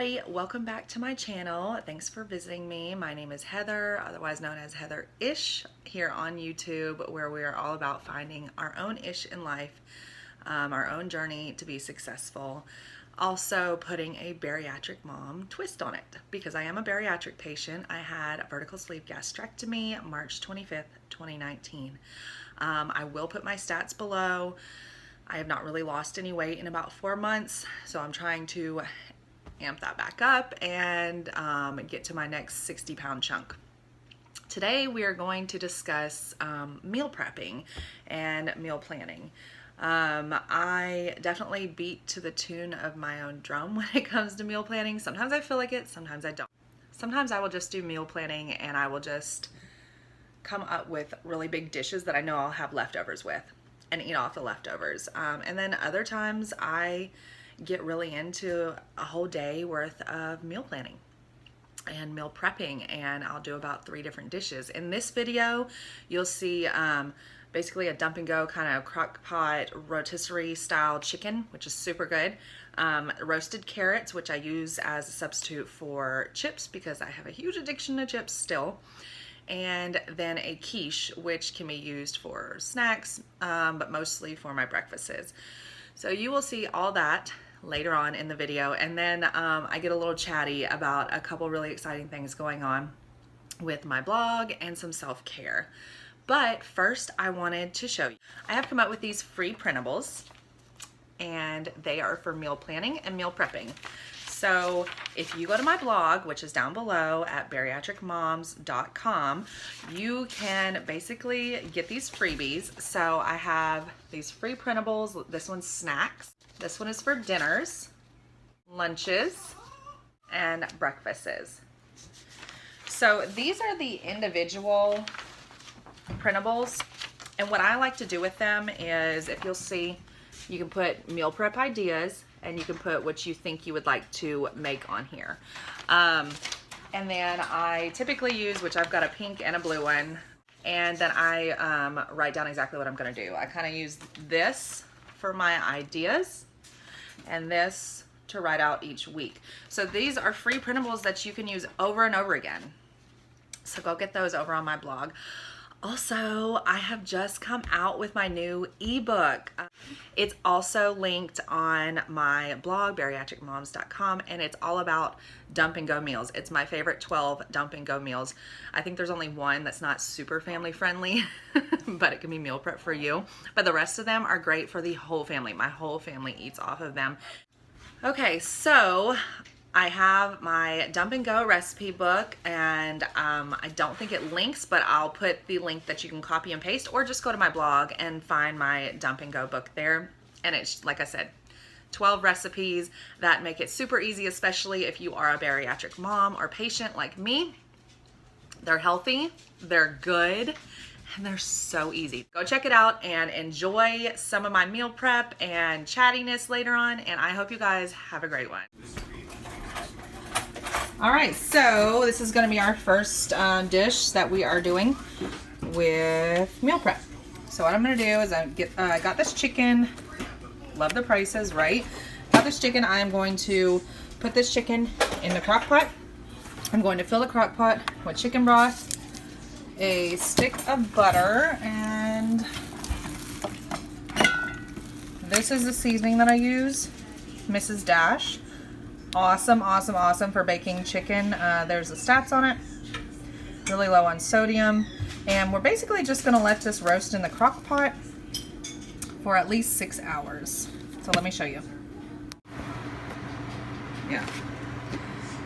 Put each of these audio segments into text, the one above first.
everybody, welcome back to my channel. Thanks for visiting me. My name is Heather, otherwise known as Heather-ish, here on YouTube, where we are all about finding our own ish in life, our own journey to be successful. Also putting a bariatric mom twist on it, because I am a bariatric patient. I had a vertical sleeve gastrectomy March 25th, 2019. I will put my stats below. I have not really lost any weight in about 4 months, so I'm trying to amp that back up and get to my next 60-pound chunk. Today we are going to discuss meal prepping and meal planning. I definitely beat to the tune of my own drum when it comes to meal planning. Sometimes I feel like it, sometimes I don't. Sometimes I will just do meal planning and I will just come up with really big dishes that I know I'll have leftovers with and eat off the leftovers. And then other times I get really into a whole day worth of meal planning and meal prepping, and I'll do about 3 different dishes. In this video, you'll see basically a dump and go kind of crock pot rotisserie style chicken, which is super good. Roasted carrots, which I use as a substitute for chips because I have a huge addiction to chips still. And then a quiche, which can be used for snacks, but mostly for my breakfasts. So you will see all that later on in the video, and then I get a little chatty about a couple really exciting things going on with my blog and some self-care. But first I wanted to show you, I have come up with these free printables, and they are for meal planning and meal prepping. So if you go to my blog, which is down below at bariatricmoms.com, you can basically get these freebies. So I have these free printables. This one's snacks. This one is for dinners, lunches, and breakfasts. So these are the individual printables. And what I like to do with them is, if you'll see, you can put meal prep ideas, and you can put what you think you would like to make on here. And then I typically use, which I've got a pink and a blue one, and then I write down exactly what I'm gonna do. I kind of use this for my ideas and this to write out each week. So these are free printables that you can use over and over again. So go get those over on my blog. Also, I have just come out with my new ebook. It's also linked on my blog, bariatricmoms.com, and it's all about dump and go meals. It's my favorite 12 dump and go meals. I think there's only one that's not super family friendly, but it can be meal prep for you. But the rest of them are great for the whole family. My whole family eats off of them. Okay, so I have my dump and go recipe book, and I don't think it links, but I'll put the link that you can copy and paste, or just go to my blog and find my dump and go book there. And it's, like I said, 12 recipes that make it super easy, especially if you are a bariatric mom or patient like me. They're healthy, they're good, and they're so easy. Go check it out and enjoy some of my meal prep and chattiness later on, and I hope you guys have a great one. All right, so this is going to be our first dish that we are doing with meal prep. So what I'm going to do is I got this chicken. Love the prices, right? Got this chicken. I am going to put this chicken in the crock pot. I'm going to fill the crock pot with chicken broth, a stick of butter, and this is the seasoning that I use, Mrs. Dash. Awesome, awesome, awesome for baking chicken. There's the stats on it. Really low on sodium. And we're basically just going to let this roast in the crock pot for at least 6 hours. So let me show you. Yeah.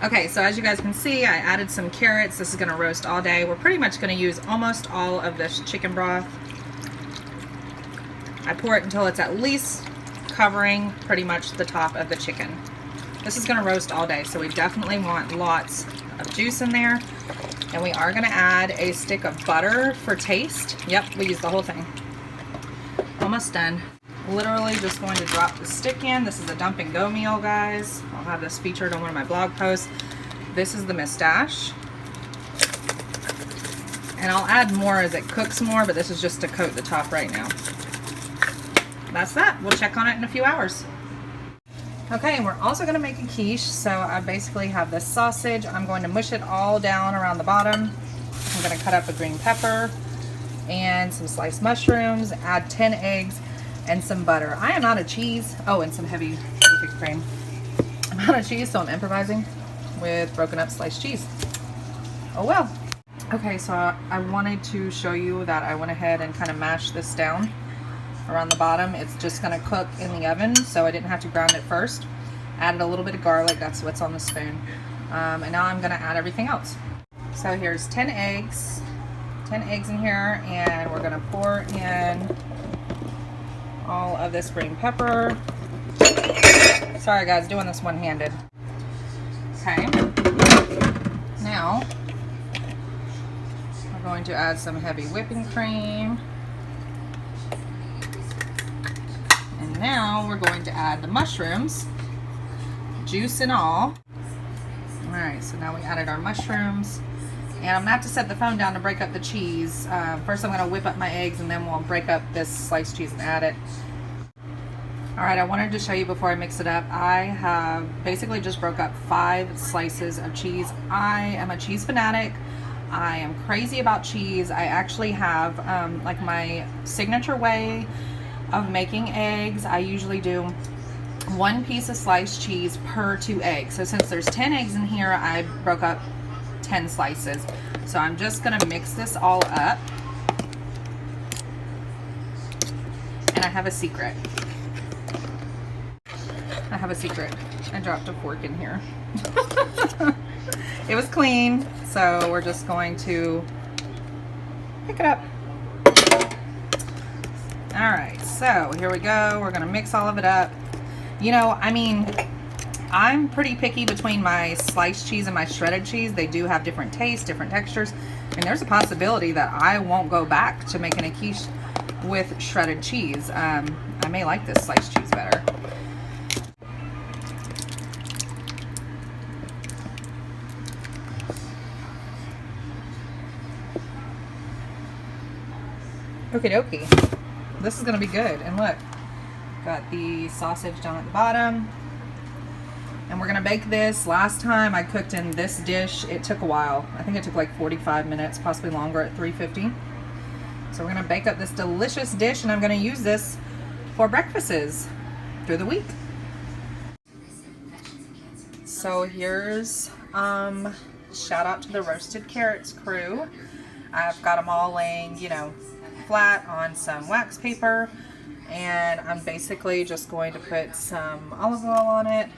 Okay, so as you guys can see, I added some carrots. This is going to roast all day. We're pretty much going to use almost all of this chicken broth. I pour it until it's at least covering pretty much the top of the chicken. This is going to roast all day, so we definitely want lots of juice in there. And we are going to add a stick of butter for taste. Yep, we use the whole thing. Almost done. Literally just going to drop the stick in. This is a dump and go meal, guys. I'll have this featured on one of my blog posts. This is the mustache. And I'll add more as it cooks more, but this is just to coat the top right now. That's that. We'll check on it in a few hours. Okay, and we're also going to make a quiche. So I basically have this sausage. I'm going to mush it all down around the bottom. I'm going to cut up a green pepper and some sliced mushrooms, add 10 eggs and some butter. I am out of cheese. Oh, and some heavy whipping cream. I'm out of cheese, so I'm improvising with broken up sliced cheese. Oh well. Okay, so I wanted to show you that I went ahead and kind of mashed this down around the bottom. It's just going to cook in the oven, so I didn't have to ground it first. Added a little bit of garlic, that's what's on the spoon. And now I'm going to add everything else. So here's 10 eggs in here, and we're going to pour in all of this green pepper. Sorry guys, doing this one-handed. Okay, now we're going to add some heavy whipping cream. And now we're going to add the mushrooms, juice and all. Alright, so now we added our mushrooms. And I'm going to have to set the phone down to break up the cheese. First I'm going to whip up my eggs, and then we'll break up this sliced cheese and add it. Alright, I wanted to show you before I mix it up. I have basically just broke up 5 slices of cheese. I am a cheese fanatic. I am crazy about cheese. I actually have like my signature way of making eggs. I usually do 1 piece of sliced cheese per 2 eggs. So since there's 10 eggs in here, I broke up 10 slices. So I'm just gonna mix this all up. And I have a secret. I dropped a fork in here. It was clean, so we're just going to pick it up. Alright, so here we go. We're gonna mix all of it up. You know, I mean, I'm pretty picky between my sliced cheese and my shredded cheese. They do have different tastes, different textures, and there's a possibility that I won't go back to making a quiche with shredded cheese. I may like this sliced cheese better. Okie dokie. This is gonna be good. And look, got the sausage down at the bottom. And we're gonna bake this. Last time I cooked in this dish, it took a while. I think it took like 45 minutes, possibly longer at 350. So we're gonna bake up this delicious dish, and I'm gonna use this for breakfasts through the week. So here's shout out to the roasted carrots crew. I've got them all laying, you know, flat on some wax paper, and I'm basically just going to put some olive oil on it.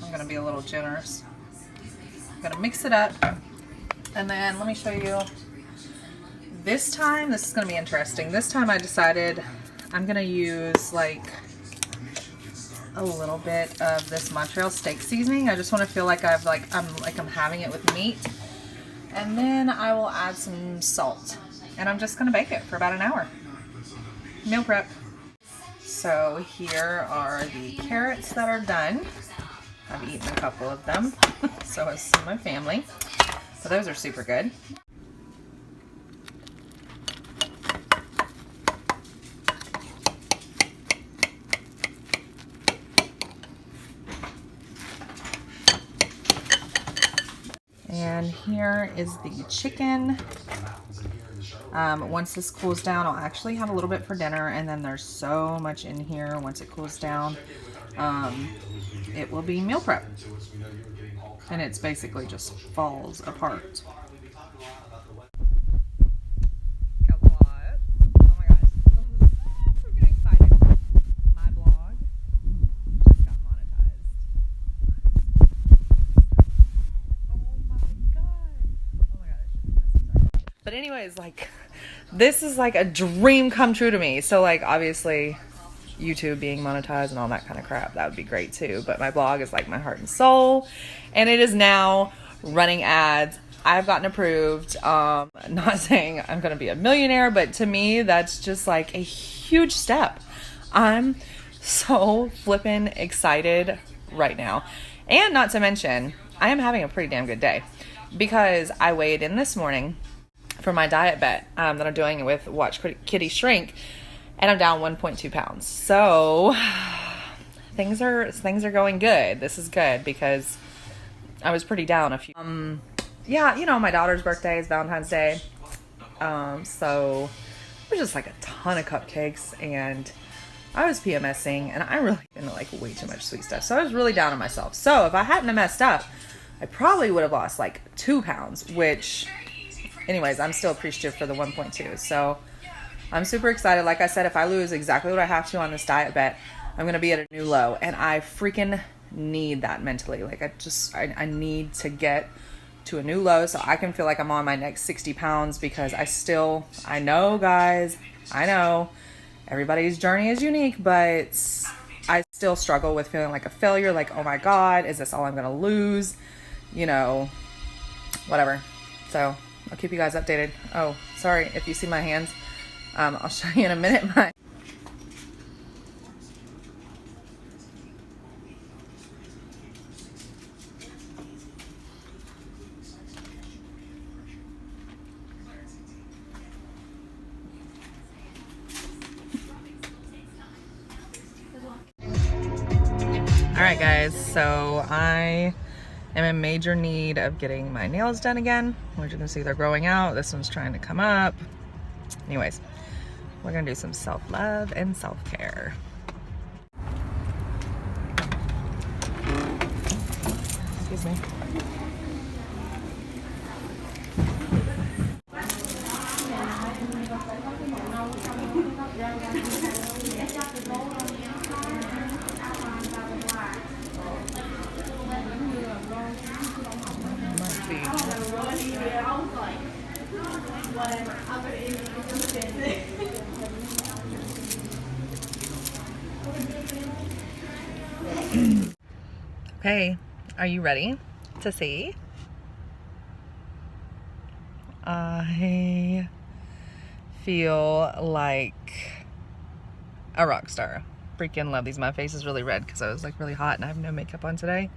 I'm going to be a little generous. I'm going to mix it up, and then let me show you. This time, this is going to be interesting. This time I decided I'm going to use like a little bit of this Montreal steak seasoning. I just want to feel like I'm having it with meat. And then I will add some salt. And I'm just going to bake it for about an hour. Meal prep. So here are the carrots that are done. I've eaten a couple of them. So has some of my family. So those are super good. And here is the chicken. Once this cools down, I'll actually have a little bit for dinner, and then there's so much in here. Once it cools down, it will be meal prep. And it's basically just falls apart. Got a lot. Oh my gosh. I'm super getting excited. My blog just got monetized. Oh my god, I shouldn't have messed this up. But anyways, like, this is like a dream come true to me. So like, obviously YouTube being monetized and all that kind of crap, that would be great too. But my blog is like my heart and soul, and it is now running ads. I've gotten approved. Not saying I'm gonna be a millionaire, but to me that's just like a huge step. I'm so flippin' excited right now. And not to mention, I am having a pretty damn good day, because I weighed in this morning for my diet bet that I'm doing with Watch Kitty Shrink, and I'm down 1.2 pounds. So things are going good. This is good because I was pretty down a few. Yeah, you know, my daughter's birthday is Valentine's Day. So it was just like a ton of cupcakes, and I was PMSing, and I really didn't like way too much sweet stuff. So I was really down on myself. So if I hadn't have messed up, I probably would have lost like 2 pounds, which anyways, I'm still appreciative for the 1.2. So I'm super excited. Like I said, if I lose exactly what I have to on this diet bet, I'm going to be at a new low, and I freaking need that mentally. Like I need to get to a new low so I can feel like I'm on my next 60 pounds, because I know, guys, I know everybody's journey is unique, but I still struggle with feeling like a failure. Like, oh my God, is this all I'm going to lose? You know, whatever. So I'll keep you guys updated. Oh, sorry if you see my hands. I'll show you in a minute. All right, guys, so I am in major need of getting my nails done again. As you can see, they're growing out. This one's trying to come up. Anyways, we're gonna do some self-love and self-care. Excuse me. Okay, are you ready to see? I feel like a rock star. Freaking love these. My face is really red because I was like really hot and I have no makeup on today.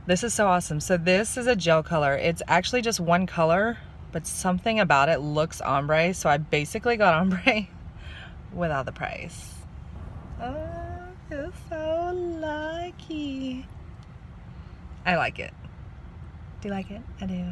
This is so awesome. So this is a gel color. It's actually just one color, but something about it looks ombre. So I basically got ombre without the price. Oh, I feel so lucky. I like it. Do you like it? I do.